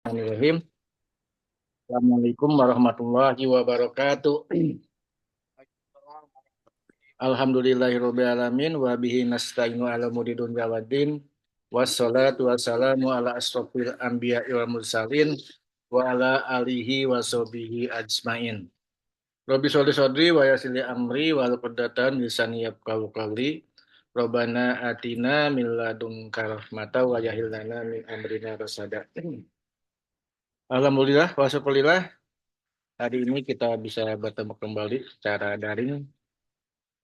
Bismillahirrahmanirrahim. Assalamualaikum warahmatullahi wabarakatuh. Alhamdulillahirabbil alamin wa bihi nasta'inu ala umuri dunya waddin. Wassalatu wassalamu ala asrofil anbiya'i wal mursalin wa ala alihi wa sahbihi ajmain. Rabbi sholli shodri wa yassir amri wa uqdatan lisani yafqahu qawli. Rabbana atina min ladunka rahmatan wa hab lana min amrina rasada. Alhamdulillah wa syukurillah. Hari ini kita bisa bertemu kembali secara daring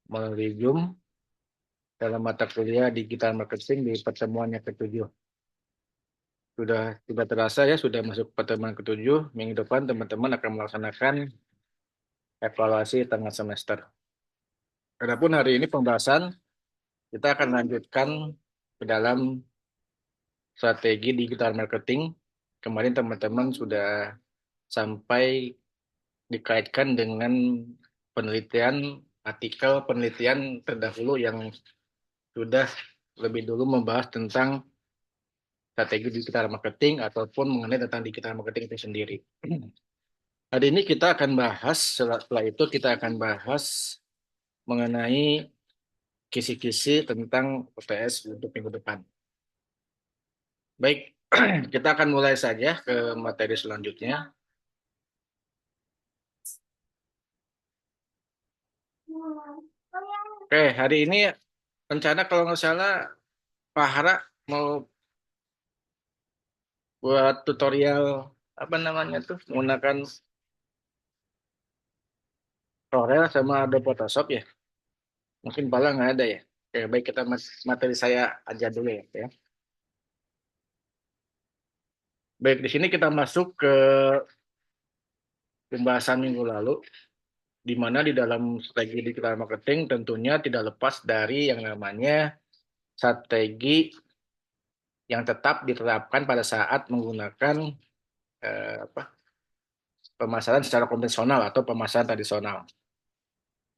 melalui Zoom dalam mata kuliah digital marketing di pertemuan yang ketujuh. Sudah tidak terasa ya, sudah masuk pertemuan ketujuh. Minggu depan teman-teman akan melaksanakan evaluasi tengah semester. Adapun hari ini pembahasan kita akan lanjutkan ke dalam strategi digital marketing. Kemarin teman-teman sudah sampai dikaitkan dengan penelitian artikel penelitian terdahulu yang sudah lebih dulu membahas tentang strategi digital marketing ataupun mengenai tentang digital marketing itu sendiri. Hari ini kita akan bahas, setelah itu kita akan bahas mengenai kisi-kisi tentang UTS untuk minggu depan. Baik, kita akan mulai saja ke materi selanjutnya. Oke, hari ini rencana kalau nggak salah Pak Hara mau buat tutorial apa namanya tuh menggunakan Corel sama Adobe Photoshop ya. Mungkin Bala nggak ada ya. Oke, baik kita materi saya aja dulu ya. Ya. Baik, di sini kita masuk ke pembahasan minggu lalu, di mana di dalam strategi digital marketing tentunya tidak lepas dari yang namanya strategi yang tetap diterapkan pada saat menggunakan apa, pemasaran secara konvensional atau pemasaran tradisional.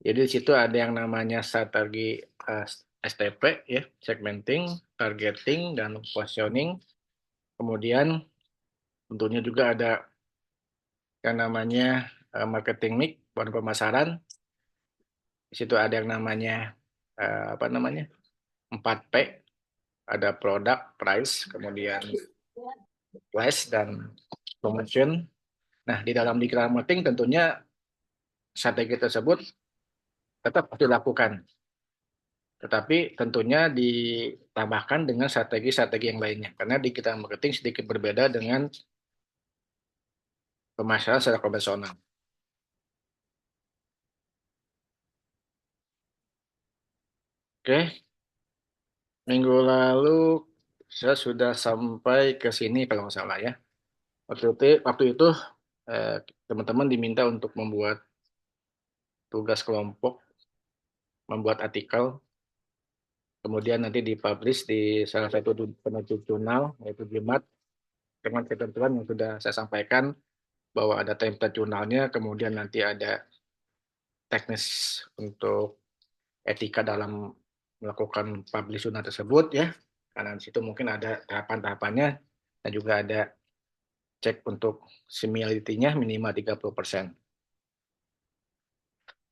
Jadi di situ ada yang namanya strategi STP, ya, segmenting, targeting, dan positioning. Kemudian tentunya juga ada yang namanya marketing mix, bahan pemasaran. Di situ ada yang namanya apa namanya 4P, ada produk, price, kemudian place dan promotion. Nah, di dalam digital marketing tentunya strategi tersebut tetap harus dilakukan, tetapi tentunya ditambahkan dengan strategi-strategi yang lainnya. Karena digital marketing sedikit berbeda dengan pemasaran secara konvensional. Oke, minggu lalu saya sudah sampai ke sini kalau nggak salah ya. Waktu itu eh, teman-teman diminta untuk membuat tugas kelompok, membuat artikel, kemudian nanti dipublish di salah satu penerbit jurnal, yaitu Jimat, dengan ketentuan yang sudah saya sampaikan bahwa ada template jurnalnya, kemudian nanti ada teknis untuk etika dalam melakukan publish jurnal tersebut ya, karena di situ mungkin ada tahapan-tahapannya dan juga ada cek untuk similarity-nya minimal 30%.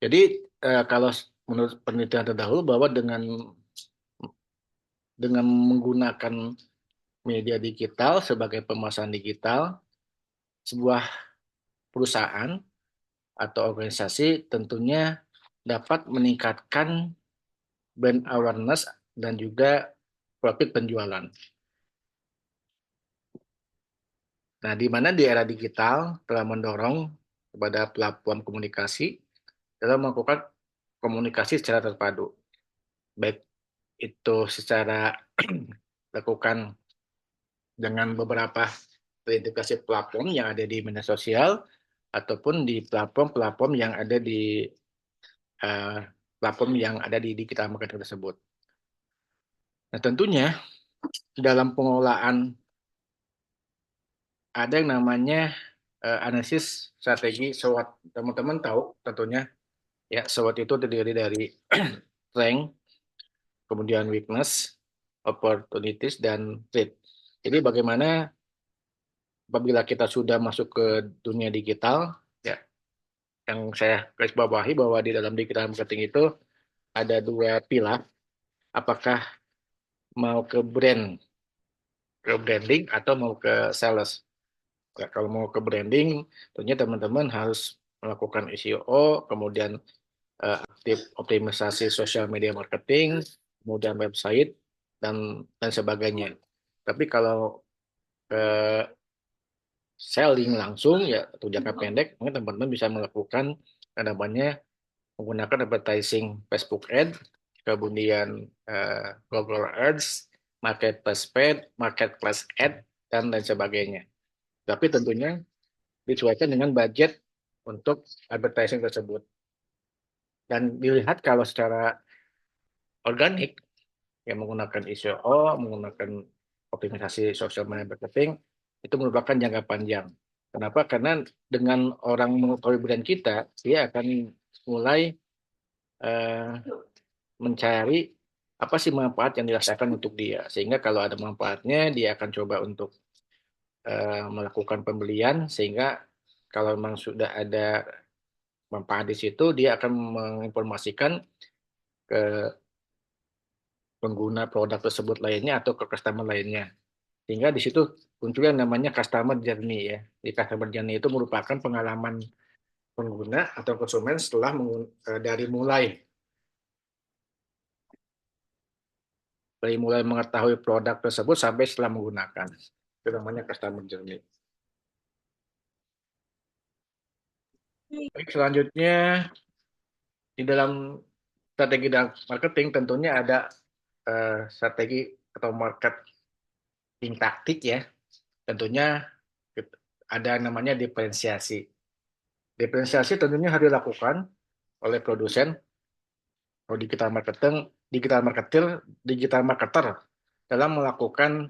Jadi kalau menurut penelitian terdahulu bahwa dengan menggunakan media digital sebagai pemasaran digital, sebuah perusahaan atau organisasi tentunya dapat meningkatkan brand awareness dan juga profit penjualan. Nah, di mana di era digital telah mendorong kepada platform komunikasi dalam melakukan komunikasi secara terpadu, baik itu secara lakukan dengan beberapa terintegrasi platform yang ada di media sosial ataupun di platform-platform yang ada di uh, platform yang ada di digital marketing tersebut. Nah, tentunya dalam pengelolaan ada yang namanya analisis strategi SWOT. Teman-teman tahu tentunya ya SWOT itu terdiri dari strength, kemudian weakness, opportunities, dan threat. Jadi bagaimana apabila kita sudah masuk ke dunia digital, ya, yang saya garis bawahi bahwa di dalam digital marketing itu ada dua pilar, apakah mau ke branding atau mau ke sales. Ya, kalau mau ke branding, tentunya teman-teman harus melakukan SEO, kemudian aktif optimisasi sosial media marketing, kemudian website dan sebagainya. Tapi kalau selling langsung ya untuk jangka pendek, mungkin teman-teman bisa melakukan yang namanya menggunakan advertising Facebook Ad, kemudian Google Ads, Marketplace Ad, dan lain sebagainya. Tapi tentunya disesuaikan dengan budget untuk advertising tersebut. Dan dilihat kalau secara organik, yang menggunakan SEO, menggunakan optimisasi social media marketing, itu merupakan jangka panjang. Kenapa? Karena dengan orang mengetahui brand kita, dia akan mulai eh, mencari apa sih manfaat yang dirasakan untuk dia. Sehingga kalau ada manfaatnya, dia akan coba untuk melakukan pembelian. Sehingga kalau memang sudah ada manfaat di situ, dia akan menginformasikan ke pengguna produk tersebut lainnya atau ke customer lainnya. Sehingga di situ muncul yang namanya customer journey ya. Di customer journey itu merupakan pengalaman pengguna atau konsumen setelah dari mulai mengetahui produk tersebut sampai setelah menggunakan. Itu namanya customer journey. Baik, selanjutnya di dalam strategi dan marketing tentunya ada strategi atau marketing taktik ya. Tentunya ada namanya diferensiasi. Diferensiasi tentunya harus dilakukan oleh produsen atau digital marketer dalam melakukan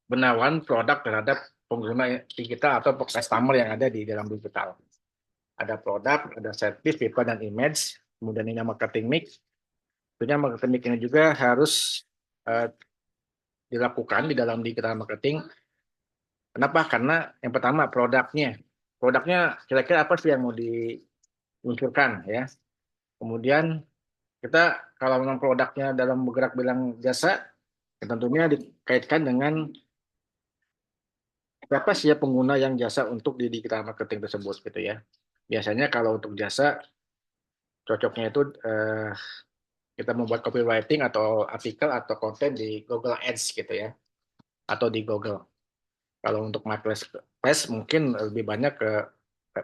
penawaran produk terhadap pengguna digital atau customer yang ada di dalam digital. Ada produk, ada service, people, dan image. Kemudian ini marketing mix. Tentunya marketing mix ini juga harus uh, dilakukan di dalam digital marketing. Kenapa? Karena yang pertama produknya. Produknya kira-kira apa sih yang mau diluncurkan ya. Kemudian kita kalau memang produknya dalam bergerak bilang jasa, ya tentunya dikaitkan dengan siapa sih ya pengguna yang jasa untuk di digital marketing tersebut gitu ya. Biasanya kalau untuk jasa cocoknya itu kita membuat copywriting atau artikel atau konten di Google Ads gitu ya atau di Google. Kalau untuk marketplace mungkin lebih banyak ke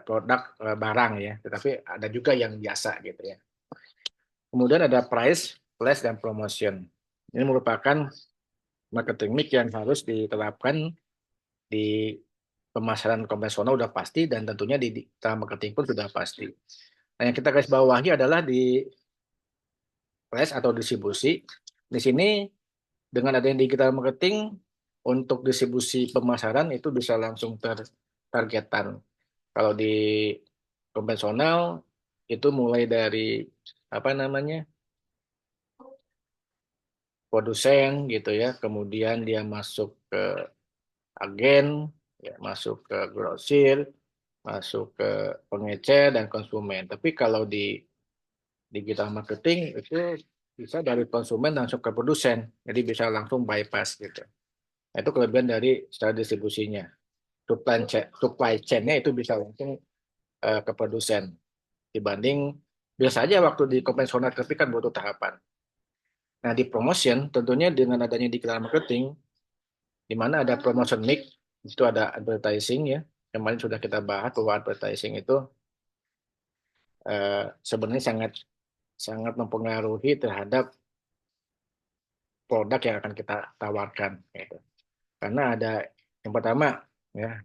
produk barang ya, tetapi ada juga yang jasa gitu ya. Kemudian ada price, flash dan promotion. Ini merupakan marketing mix yang harus diterapkan di pemasaran konvensional udah pasti dan tentunya di digital marketing pun sudah pasti. Nah, yang kita garis bawahi adalah di flash atau distribusi. Di sini dengan adanya digital marketing untuk distribusi pemasaran itu bisa langsung tertargetan. Kalau di konvensional itu mulai dari apa namanya produsen gitu ya, kemudian dia masuk ke agen, ya, masuk ke grosir, masuk ke pengecer dan konsumen. Tapi kalau di digital marketing itu bisa dari konsumen langsung ke produsen, jadi bisa langsung bypass gitu. Nah, itu kelebihan dari secara distribusinya. Supply chain-nya itu bisa langsung ke produsen dibanding biasa aja waktu di konvensional tapi kan butuh tahapan. Nah, di promotion tentunya dengan adanya digital marketing di mana ada promotion mix, itu ada advertising ya. Kemarin sudah kita bahas bahwa advertising itu sebenarnya sangat sangat mempengaruhi terhadap produk yang akan kita tawarkan gitu. Karena ada yang pertama ya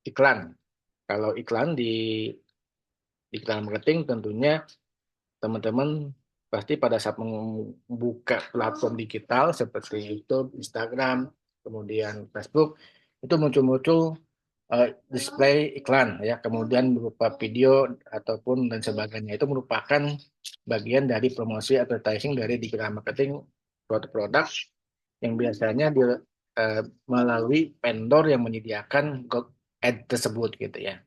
iklan. Kalau iklan di digital marketing tentunya teman-teman pasti pada saat membuka platform digital seperti YouTube, Instagram, kemudian Facebook, itu muncul-muncul display iklan ya, kemudian berupa video ataupun dan sebagainya. Itu merupakan bagian dari promosi advertising dari digital marketing suatu produk yang biasanya melalui vendor yang menyediakan ad tersebut gitu ya.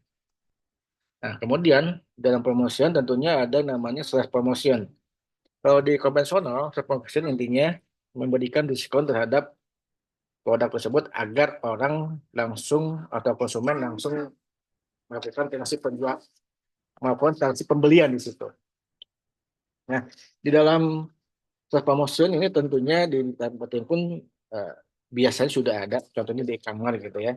Nah, kemudian dalam promotion tentunya ada namanya slash promotion. Kalau di konvensional, slash promotion intinya memberikan diskon terhadap produk tersebut agar orang langsung atau konsumen langsung melakukan transaksi penjual maupun transaksi pembelian di situ. Nah, di dalam slash promotion ini tentunya di marketing pun eh, biasanya sudah ada, contohnya di e-commerce gitu ya.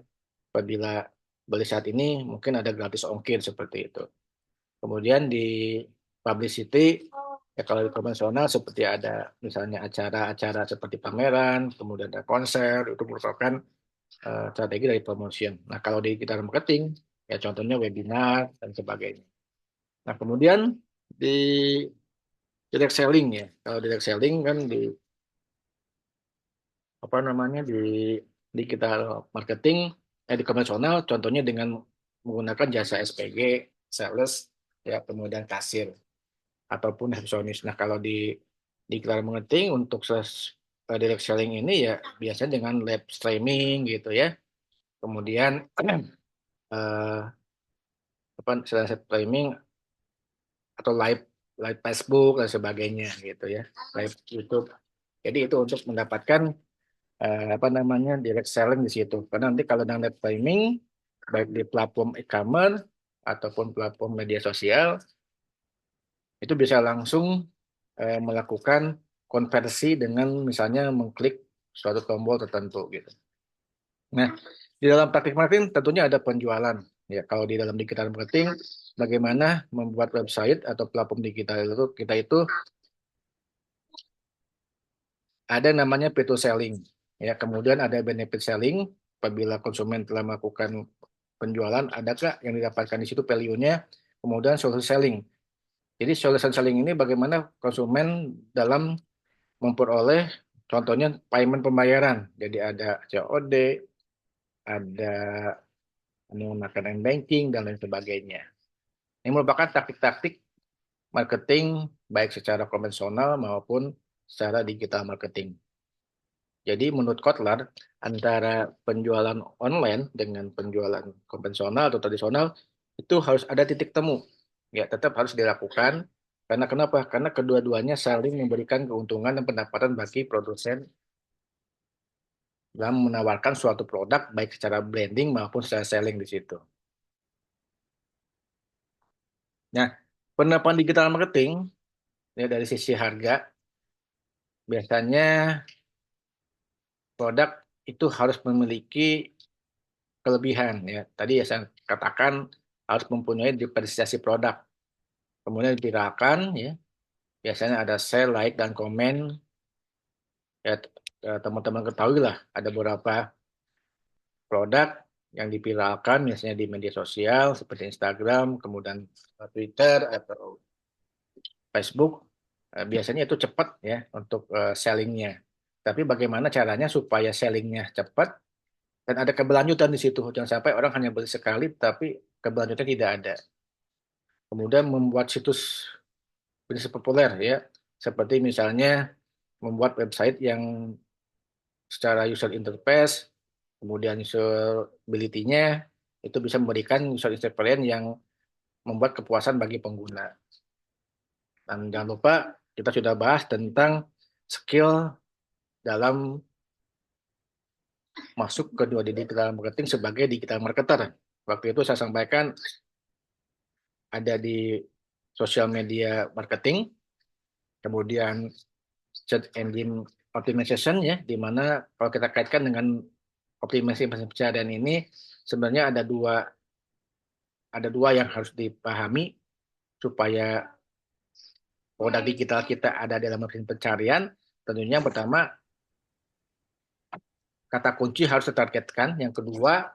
Apabila beli saat ini mungkin ada gratis ongkir seperti itu. Kemudian di publicity, ya kalau di konvensional seperti ada misalnya acara-acara seperti pameran, kemudian ada konser, itu merupakan strategi dari promotion. Nah, kalau di digital marketing, ya contohnya webinar dan sebagainya. Nah, kemudian di direct selling ya. Kalau direct selling kan di apa namanya di digital marketing, di konvensional, contohnya dengan menggunakan jasa SPG, sales, ya kemudian kasir ataupun resepsionis. Nah, kalau di digital marketing untuk direct selling ini ya biasanya dengan live streaming gitu ya. Kemudian eh, apa live streaming atau live live Facebook dan sebagainya gitu ya, live YouTube. Jadi itu untuk mendapatkan apa namanya direct selling di situ. Karena nanti kalau dengan live streaming baik di platform e-commerce ataupun platform media sosial itu bisa langsung melakukan konversi dengan misalnya mengklik suatu tombol tertentu gitu. Nah, di dalam praktik marketing tentunya ada penjualan. Ya, kalau di dalam digital marketing, bagaimana membuat website atau platform digital itu kita itu ada namanya pay to selling. Ya, kemudian ada benefit selling. Apabila konsumen telah melakukan penjualan, adakah yang didapatkan di situ value-nya? Kemudian solution selling. Jadi solution selling ini bagaimana konsumen dalam memperoleh contohnya payment pembayaran. Jadi ada COD, ada menggunakan m-banking dan lain sebagainya. Ini merupakan taktik-taktik marketing baik secara konvensional maupun secara digital marketing. Jadi menurut Kotler, antara penjualan online dengan penjualan konvensional atau tradisional itu harus ada titik temu. Ya, tetap harus dilakukan. Karena kenapa? Karena kedua-duanya saling memberikan keuntungan dan pendapatan bagi produsen dalam menawarkan suatu produk baik secara branding maupun secara selling di situ. Nah, penerapan digital marketing ya dari sisi harga biasanya produk itu harus memiliki kelebihan ya. Tadi ya saya katakan harus mempunyai diferensiasi produk. Kemudian diviralkan ya. Biasanya ada share, like dan komen. Ya teman-teman ketahui lah ada beberapa produk yang diviralkan misalnya di media sosial seperti Instagram, kemudian Twitter atau Facebook. Biasanya itu cepat ya untuk sellingnya. Tapi bagaimana caranya supaya sellingnya cepat dan ada keberlanjutan di situ. Jangan sampai orang hanya beli sekali tapi keberlanjutan tidak ada. Kemudian membuat situs bisnis populer ya, seperti misalnya membuat website yang secara user interface, kemudian usability-nya itu bisa memberikan user experience yang membuat kepuasan bagi pengguna. Dan jangan lupa kita sudah bahas tentang skill dalam masuk ke dua digital marketing sebagai digital marketer. Waktu itu saya sampaikan ada di social media marketing, kemudian search engine optimization ya, di mana kalau kita kaitkan dengan optimasi pencarian ini sebenarnya ada dua yang harus dipahami supaya produk digital kita ada dalam mesin pencarian. Tentunya yang pertama kata kunci harus ditargetkan, yang kedua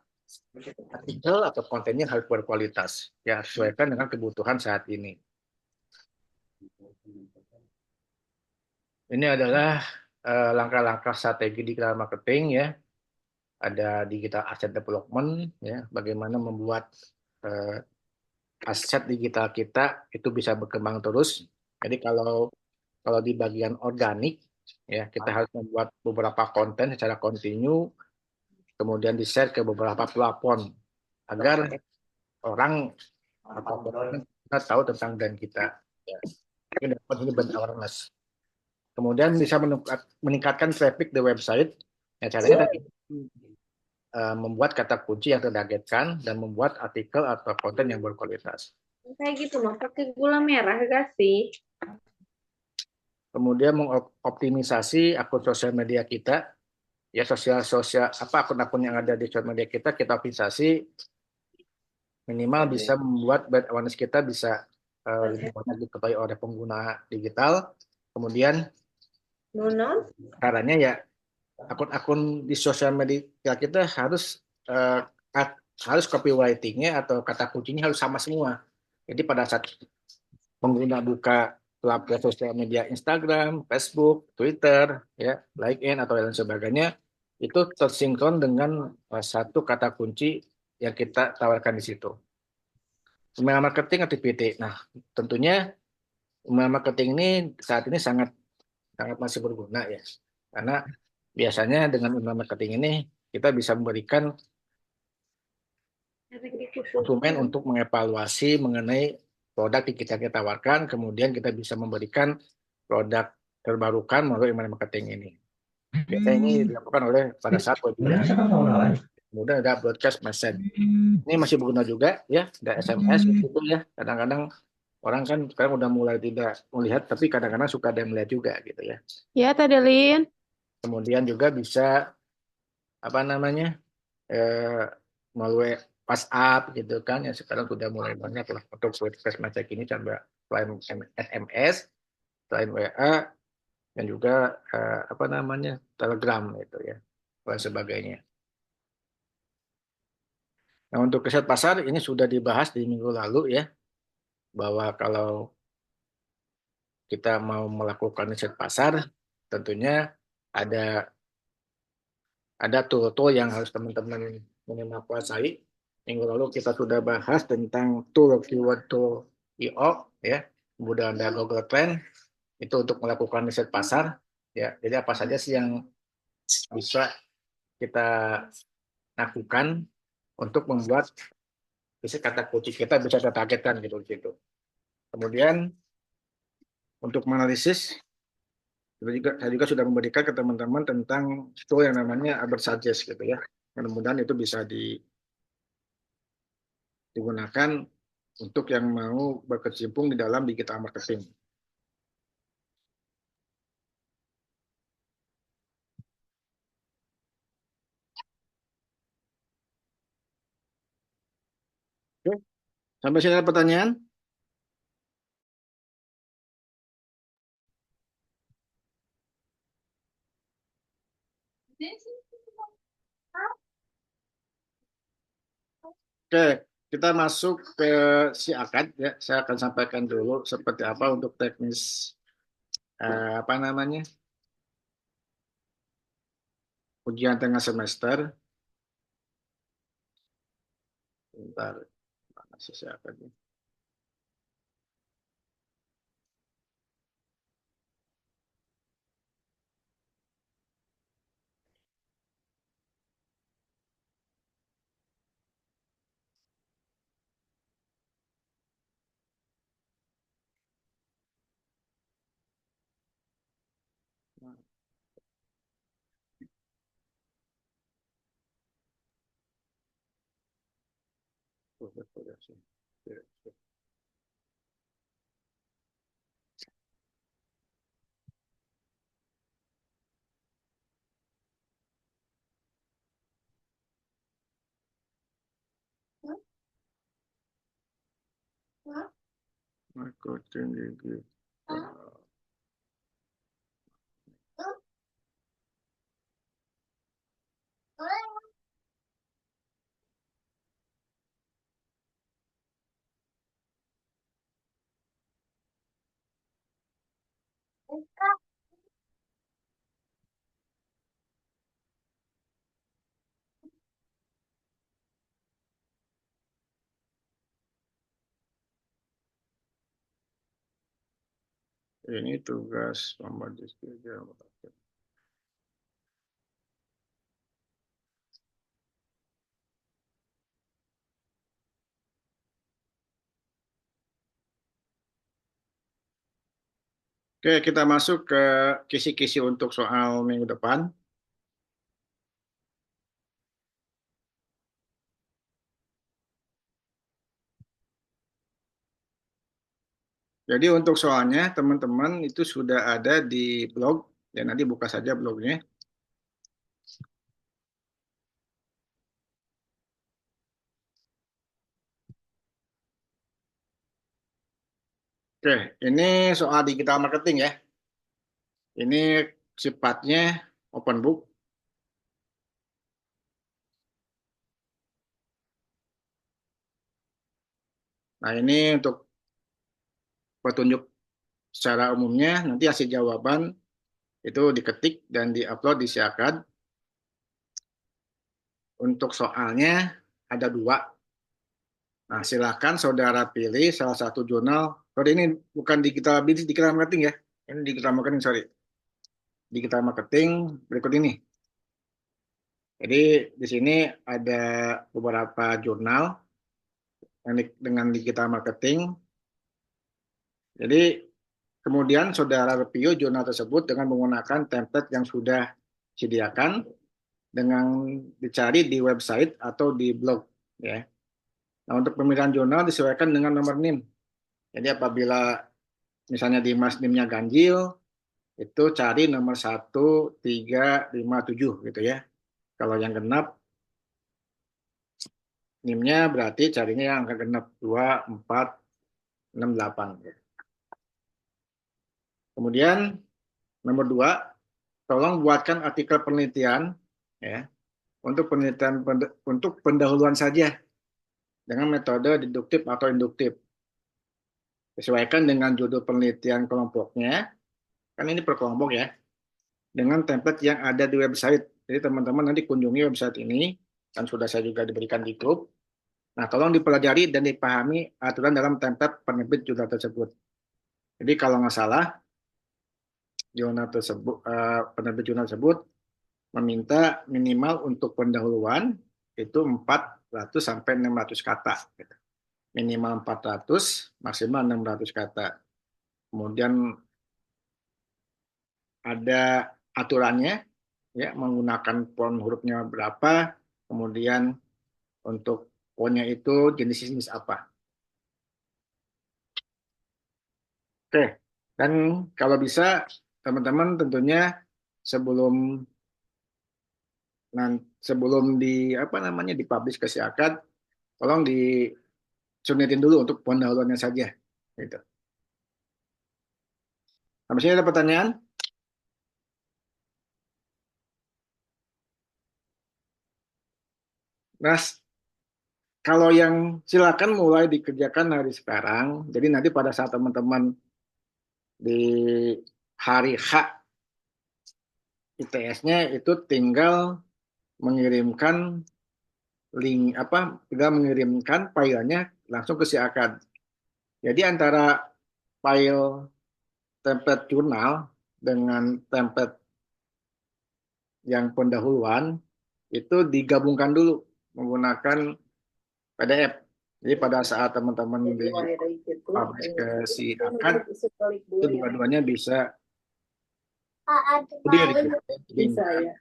artikel atau kontennya harus berkualitas ya sesuaikan dengan kebutuhan saat ini. Ini adalah langkah-langkah strategi digital marketing ya. Ada digital asset development ya, bagaimana membuat eh, aset digital kita itu bisa berkembang terus. Jadi kalau kalau di bagian organik ya kita harus membuat beberapa konten secara kontinu kemudian di-share ke beberapa platform agar orang atau kita tahu tentang brand kita. Ya. Ini dapat ini brand awareness. Kemudian bisa meningkatkan traffic di website. Ya, caranya tadi membuat kata kunci yang tertargetkan dan membuat artikel atau konten yang berkualitas. Kayak gitu mah pakai gula merah gak sih? Kemudian mengoptimisasi akun sosial media kita, ya sosial apa akun-akun yang ada di sosial media kita optimisasi minimal bisa membuat brand awareness kita bisa lebih banyak diketahui oleh pengguna digital. Kemudian Nonon? caranya ya akun-akun di sosial media kita harus copywriting-nya atau kata kuncinya harus sama semua. Jadi pada saat pengguna buka platform sosial media Instagram, Facebook, Twitter, ya, LinkedIn atau lain sebagainya, itu tersinkron dengan satu kata kunci yang kita tawarkan di situ. Email marketing activity. Nah, tentunya email marketing ini saat ini sangat sangat masih berguna ya. Karena biasanya dengan email marketing ini kita bisa memberikan konsumen untuk mengevaluasi mengenai produk yang kita tawarkan, kemudian kita bisa memberikan produk terbarukan melalui email marketing ini. Biasanya ini dilakukan oleh pada saat webinar. Kemudian ada broadcast message. Ini masih berguna juga ya, ada SMS gitu ya. Kadang-kadang orang kan sekarang udah mulai tidak melihat, tapi kadang-kadang suka ada yang melihat juga gitu ya. Ya, Teh Delin. Kemudian juga bisa apa namanya melalui WhatsApp gitu kan ya sekarang sudah mulai banyak lah untuk broadcast message ini coba selain SMS, selain WA dan juga apa namanya Telegram gitu ya dan sebagainya. Nah untuk riset pasar ini sudah dibahas di minggu lalu ya bahwa kalau kita mau melakukan riset pasar tentunya ada ada tool-tool yang harus teman-teman minimal kuasai. Minggu lalu kita sudah bahas tentang tool keyword tool IO ya. Kemudian ada Google Trend itu untuk melakukan riset pasar ya. Jadi apa saja sih yang bisa kita lakukan untuk membuat riset kata kunci kita bisa tertargetkan gitu gitu. Kemudian untuk menganalisis saya juga sudah memberikan ke teman-teman tentang tool yang namanya Albert Suggest gitu ya. Mudah-mudahan itu bisa digunakan untuk yang mau berkecimpung di dalam digital marketing. Oke, sampai sini ada pertanyaan? Oke, kita masuk ke si akad ya. Saya akan sampaikan dulu seperti apa untuk teknis apa namanya ujian tengah semester. Bentar, mana sih si akadnya? Marketing digital. Ini tugas pembaca. Oke, kita masuk ke kisi-kisi untuk soal minggu depan. Jadi untuk soalnya teman-teman itu sudah ada di blog, ya nanti buka saja blognya. Oke, ini soal digital marketing ya. Ini sifatnya open book. Nah, ini untuk petunjuk secara umumnya, nanti hasil jawaban itu diketik dan diupload di Siakad. Untuk soalnya ada dua. Nah, silakan saudara pilih salah satu jurnal. Sorry, ini bukan digital business, digital marketing ya. Ini digital marketing, sorry. Digital marketing berikut ini. Jadi di sini ada beberapa jurnal yang dengan digital marketing. Jadi kemudian saudara review jurnal tersebut dengan menggunakan template yang sudah disediakan dengan dicari di website atau di blog ya. Nah, untuk pemilihan jurnal disesuaikan dengan nomor NIM. Jadi apabila misalnya di Mas NIM-nya ganjil, itu cari nomor 1357 gitu ya. Kalau yang genap, NIM-nya berarti carinya yang angka genap 2468. Kemudian nomor 2, tolong buatkan artikel penelitian ya untuk penelitian untuk pendahuluan saja dengan metode deduktif atau induktif. Sesuaikan dengan judul penelitian kelompoknya, kan ini per kelompok ya, dengan template yang ada di website. Jadi teman-teman nanti kunjungi website ini, kan sudah saya juga diberikan di grup. Nah, tolong dipelajari dan dipahami aturan dalam template penerbit jurnal tersebut. Jadi kalau nggak salah, jurnal tersebut, penerbit jurnal tersebut meminta minimal untuk pendahuluan itu 400 sampai 600 kata. Minimal 400, maksimal 600 kata. Kemudian ada aturannya, ya menggunakan font hurufnya berapa, kemudian untuk fontnya itu jenis-jenis apa. Oke, dan kalau bisa teman-teman tentunya sebelum sebelum di apa namanya dipublish ke Siakad, tolong disunitin dulu untuk pendahuluannya saja. Gitu. Sampai sini ada pertanyaan? Nah, kalau yang silakan mulai dikerjakan hari sekarang. Jadi nanti pada saat teman-teman di hari H ITS-nya itu tinggal mengirimkan link apa, tinggal mengirimkan filenya langsung ke si Akad. Jadi antara file template jurnal dengan template yang pendahuluan itu digabungkan dulu menggunakan PDF. Jadi pada saat teman-teman di publish ke si Akad, itu dua-duanya bisa clear gitu. Jadi Bisa ya.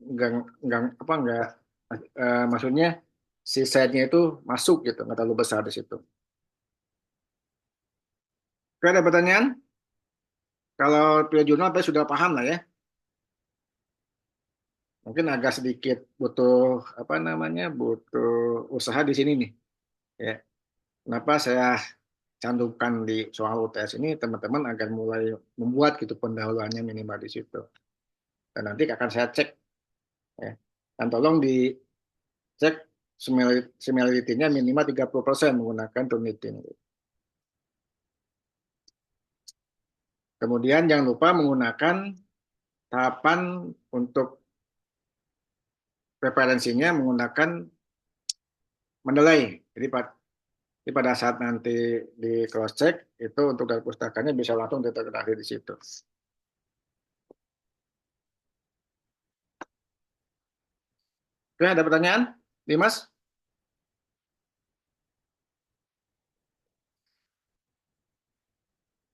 nggak nggak apa nggak maksudnya si site-nya itu masuk gitu, nggak terlalu besar di situ. Oke, ada pertanyaan? Kalau pilih jurnal apa sudah paham lah ya. Mungkin agak sedikit butuh apa namanya butuh usaha di sini nih. Ya, kenapa saya cantumkan di soal UTS ini teman-teman akan mulai membuat gitu pendahuluannya minimal di situ. Dan nanti akan saya cek ya. Dan tolong dicek similarity-nya minimal 30% menggunakan Turnitin. Kemudian jangan lupa menggunakan tahapan untuk preferensinya menggunakan Mendeley. Jadi pada saat nanti di cross check itu untuk dari pustakanya bisa langsung diterbitkan di situ. Oke, ada pertanyaan? Dimas?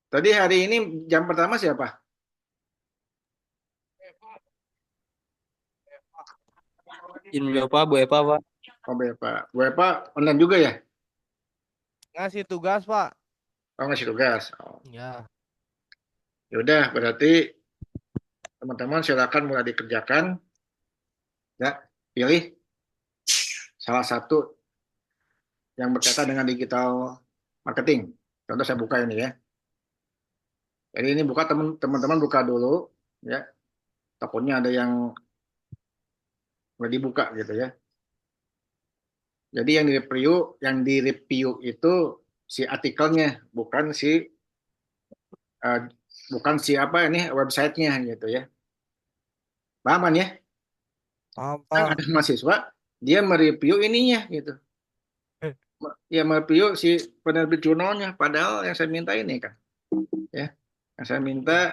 Tadi hari ini jam pertama siapa? Ini apa Bu Eva Pak? Oh, Pak. Bu Epa online juga ya? Ngasih tugas Pak. Oh, ngasih tugas. Oh. Ya. Yaudah, berarti teman-teman silakan mulai dikerjakan. Ya, pilih salah satu yang berkaitan dengan digital marketing. Contoh saya buka ini ya. Jadi ini buka teman-teman buka dulu ya. Takutnya ada yang nggak dibuka gitu ya. Jadi yang di review itu si artikelnya, eh, bukan si apa ini websitenya gitu ya. Paham kan ya? Paham Kan Pak. ada mahasiswa dia mereview ininya gitu. Ya mereview si penerbit jurnalnya. Padahal yang saya minta ini kan, ya, yang saya minta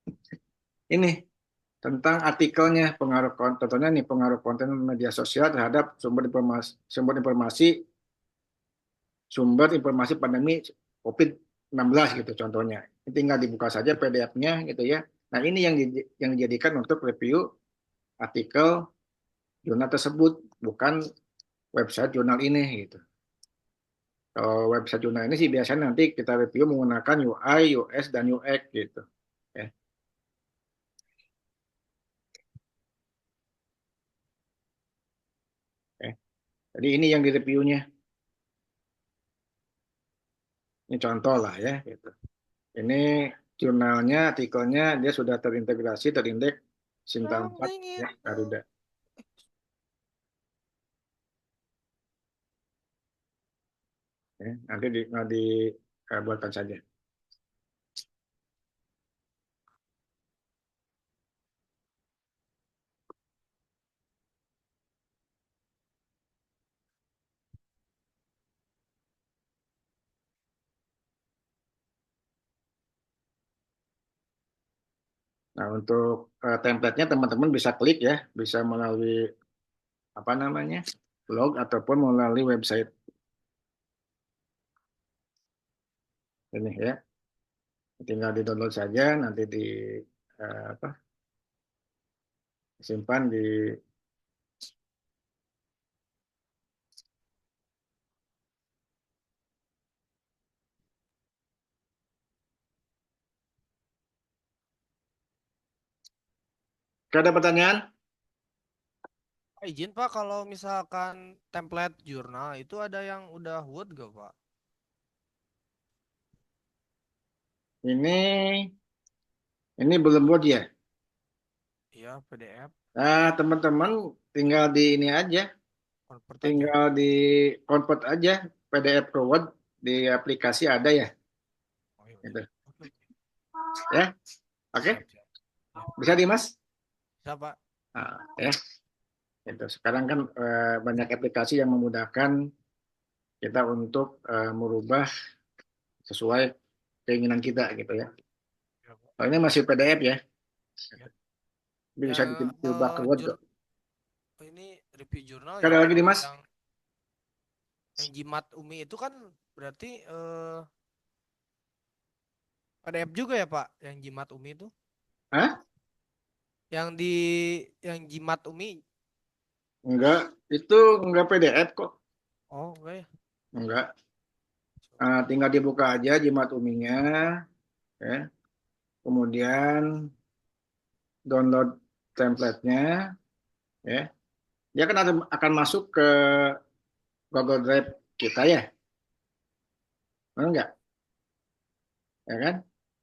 Iya. ini tentang artikelnya contohnya nih pengaruh konten media sosial terhadap sumber informasi pandemi COVID-19 gitu contohnya. Tinggal dibuka saja PDF-nya gitu ya. Nah, ini yang dijadikan untuk review artikel jurnal tersebut, bukan website jurnal ini gitu. Kalau website jurnal ini sih biasanya nanti kita review menggunakan UI, US, dan UX gitu. Ya. Oke. Jadi ini yang direviewnya. Ini contoh lah ya. Gitu. Ini jurnalnya, artikelnya dia sudah terintegrasi, terindeks Sinta 4 Something ya, itu. Garuda. Ya, nanti buatkan saja. Nah, untuk template-nya teman-teman bisa klik ya, bisa melalui apa namanya blog ataupun melalui website ini ya. Tinggal di-download saja, nanti apa, simpan di. Ada pertanyaan? Pak, izin Pak kalau misalkan template jurnal itu ada yang udah Word gak Pak? Ini belum buat ya. Iya PDF. Nah, teman-teman tinggal di ini aja, Convert aja. tinggal di convert aja PDF ke Word di aplikasi ada ya. Oh iya. Gitu. Oke, oke. Ya, oke. Siap, siap. Ya. Bisa Dimas? Siap Pak. Nah, ya. Itu. Sekarang kan banyak aplikasi yang memudahkan kita untuk merubah sesuai keinginan kita gitu ya. Ya, Pak. Kalau ini masih PDF ya, Ya. tapi bisa Yang dirubah ke Word kok. ini review jurnal Ada yang lagi Dimas? Jimat Umi itu kan berarti PDF juga ya Pak? Yang Jimat Umi itu? Hah? Yang di yang Jimat Umi? Enggak, itu enggak PDF kok. Oh enggak ya? Enggak. Tinggal dibuka aja Jimat Uminya, ya. Kemudian download template-nya, ya. Dia kan akan masuk ke Google Drive kita ya, benar enggak? Ya kan?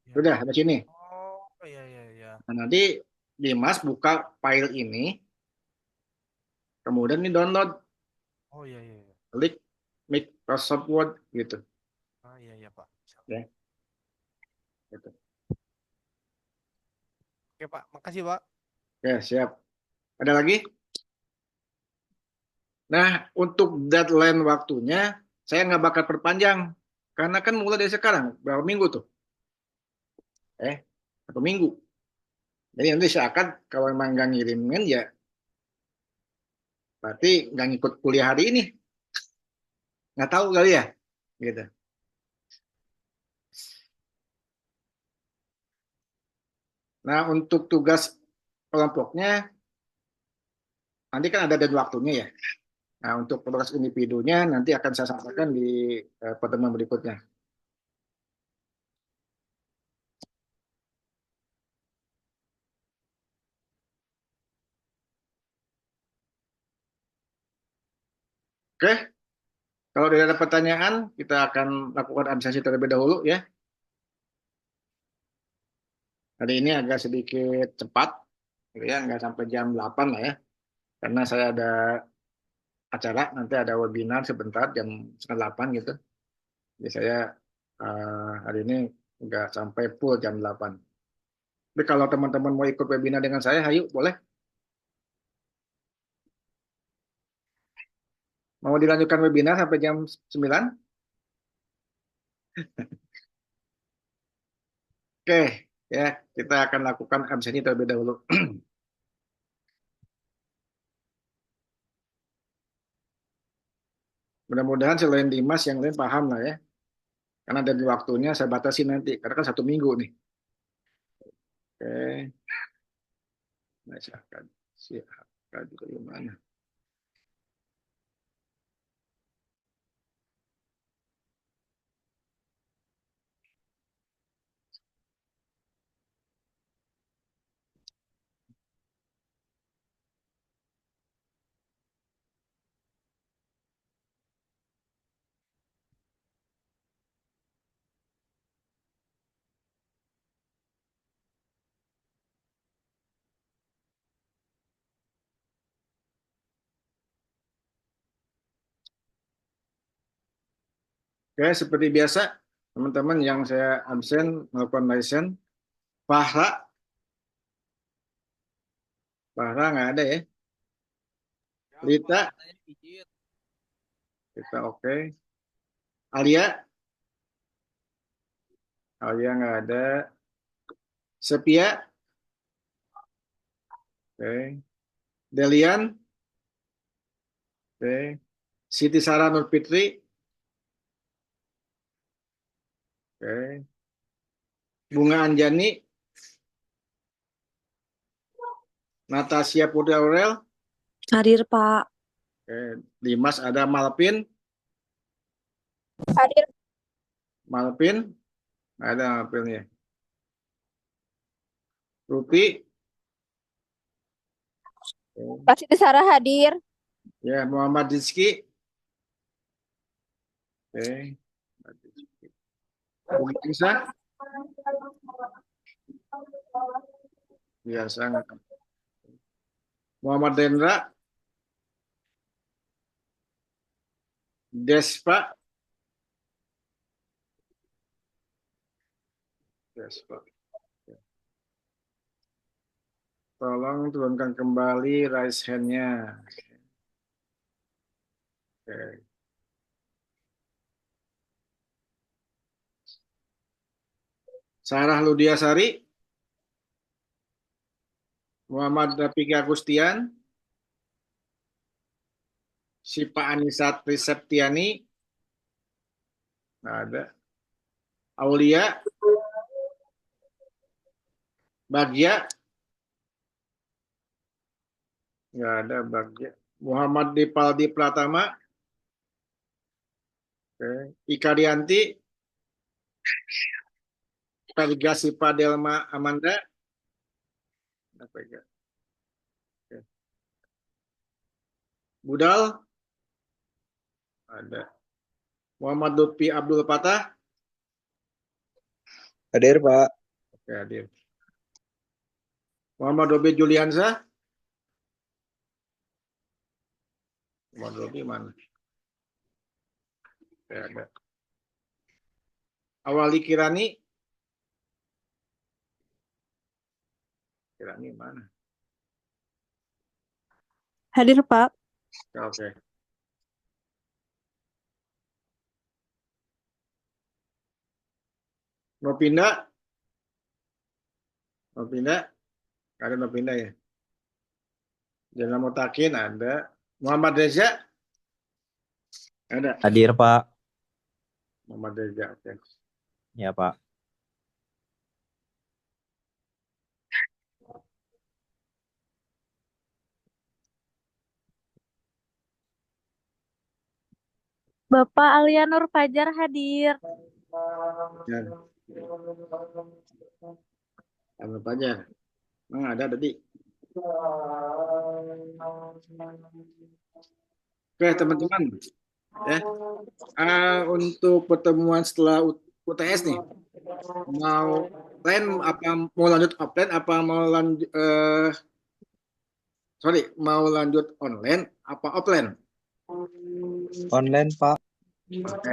Ya. Sudah, di sini. Oh iya iya iya. Nah, nanti Dimas buka file ini, kemudian ini download, Oh iya iya iya. klik Microsoft Word gitu, Ah iya iya Pak. Siap. ya. Gitu. Oke Pak, makasih Pak. Ya, siap. Ada lagi? Nah, untuk deadline waktunya, saya nggak bakal perpanjang. Karena kan mulai dari sekarang, berapa minggu tuh? 1 minggu. Jadi nanti seakan kalau memang nggak ngirimin ya, berarti nggak ngikut kuliah hari ini. Nggak tahu kali ya, gitu. Nah, untuk tugas kelompoknya nanti kan ada deadline waktunya ya. Nah, untuk tugas individunya nanti akan saya sampaikan di pertemuan berikutnya. Oke, kalau tidak ada pertanyaan, kita akan lakukan absensi terlebih dahulu ya. Hari ini agak sedikit cepat, gitu ya, nggak sampai jam 8 lah ya. Karena saya ada acara, nanti ada webinar sebentar jam setengah 8 gitu. Jadi saya hari ini nggak sampai full jam 8. Tapi kalau teman-teman mau ikut webinar dengan saya, ayo boleh. Mau dilanjutkan webinar sampai jam 9? Oke, ya kita akan lakukan absensi terlebih dahulu. Mudah-mudahan selain Dimas yang lain paham lah ya. Karena dari waktunya saya batasi nanti, karena kan 1 minggu nih. Oke, nah, silakan juga gimana? Oke, seperti biasa, teman-teman yang saya absen melakukan license, Fahra nggak ada ya. Ya, Lita, Pak, katanya izin. kita oke. Alia nggak ada. Sepia, oke. Delian, oke. Siti Sarah Nurfitri, oke. Bunga Anjani, Natasha Putri Aurel, Hadir, Pak. oke. Dimas ada Malpin, Hadir. Malpin, nggak ada Malpin ya. Rupi, oke. Pak Siti Sarah hadir. Ya, Muhammad Rizky, oke. Bung Isa, biasa nggak. Muhammad Dendra, Despa, tolong turunkan kembali raise hand-nya. Oke. Sarah Ludiasari, Muhammad Rafiki Agustian, Sipa Anissa Triseptiani, nggak ada. Aulia, Bagja, nggak ada Bagja. Muhammad Dipaldi Pratama, oke. Ika Rianti, Perga Sipa Delma Amanda, oke. Budal, ada. Muhammad Lutfi Abdul Patah, Hadir, Pak. oke, hadir. Muhammad Robi Juliansa, Muhammad Robi mana? Oke, ada. Awali Kirani mana? Hadir, Pak. Oke. Mau pindah? Mau pindah? Ada mau pindah ya? Jangan mau takin ada. Muhammad Reza ada. Hadir, Pak. Muhammad Reza, oke. Ya, Pak. Bapak Alia Nur Fajar hadir. Ya, Nur Fajar. Ada tadi. Oke, teman-teman. Ya, untuk pertemuan setelah UTS nih, mau lanjut offline apa mau lanjut online apa offline? Online, Pak. Oke.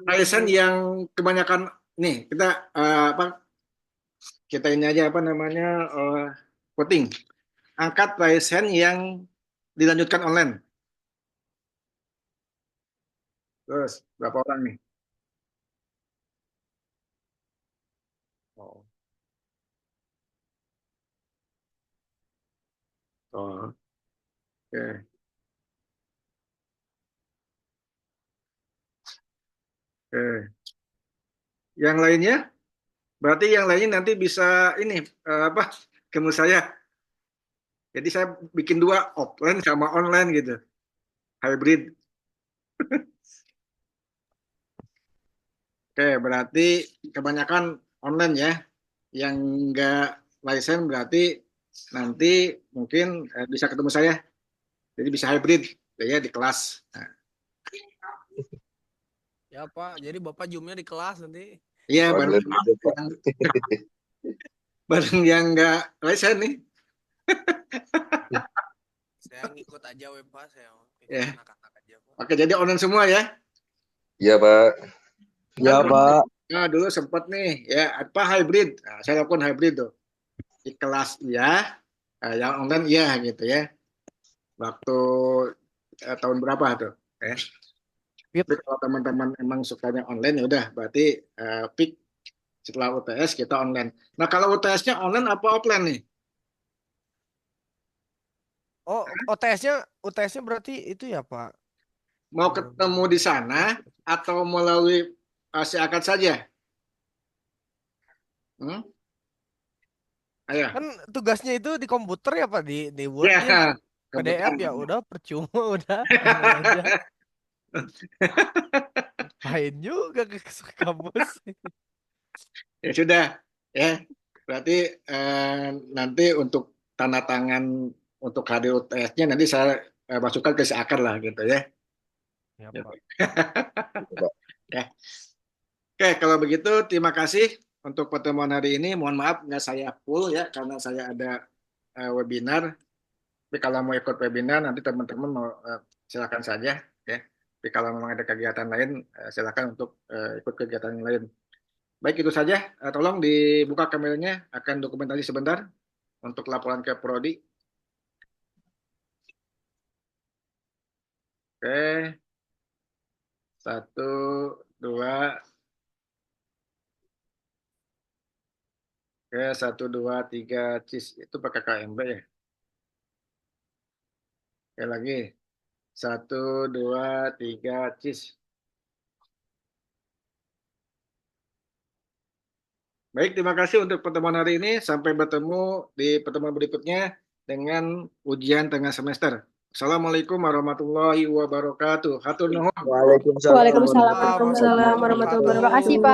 Alasan yang kebanyakan nih kita ini aja voting. Angkat raise hand yang dilanjutkan online. Terus berapa orang nih? Oh. Oh. Oke. Oke. Yang lainnya? Berarti yang lainnya nanti bisa ini ketemu saya. Jadi saya bikin 2 offline sama online gitu. Hybrid. Oke, berarti kebanyakan online ya. Yang enggak license berarti nanti mungkin bisa ketemu saya. Jadi bisa hybrid ya di kelas. Nah, Ya Pak, jadi Bapak Zoom-nya di kelas nanti. iya, Online aja, Pak. bareng yang enggak license nih. Saya ngikut aja web Pak, saya ikut Ya. anak-anak aja Pak. Oke, jadi online semua ya. Iya, Pak. Ya, Pak. Nah, dulu sempat nih ya hybrid. Nah, saya lakukan hybrid tuh. Di kelas iya, yang online iya gitu ya. Waktu tahun berapa tuh? Tapi kalau teman-teman emang sukanya online ya udah berarti pick setelah UTS kita online. Nah, kalau UTS-nya online apa offline nih? Oh, UTS-nya berarti itu ya Pak. Mau ketemu di sana atau melalui si akad saja? Ayo. Kan tugasnya itu di komputer ya Pak, di Word Ya, ya. PDF kebetulan. ya udah percuma udah online aja. Main juga ke kampus. Ya sudah, ya. Berarti nanti untuk tanda tangan untuk HDUTS-nya nanti saya masukkan ke si akar lah gitu ya. Ya Gitu. Pak. Ya. Oke, kalau begitu terima kasih untuk pertemuan hari ini. Mohon maaf nggak saya full ya karena saya ada webinar. Tapi kalau mau ikut webinar nanti teman-teman mau silakan saja ya. Tapi kalau memang ada kegiatan lain silakan untuk ikut kegiatan yang lain. Baik, itu saja. Tolong dibuka kameranya, akan dokumentasi sebentar untuk laporan ke Prodi. Oke. 1, 2. Oke, 1, 2, 3, cis. Itu pakai KMB ya. Oke, lagi. 1, 2, 3, cis. Baik, terima kasih untuk pertemuan hari ini. Sampai bertemu di pertemuan berikutnya dengan ujian tengah semester. Assalamualaikum warahmatullahi wabarakatuh. Hatur nuhun. Waalaikumsalam. Waalaikumsalam Waalaikumsalam warahmatullahi wabarakatuh. Terima kasih, Pak.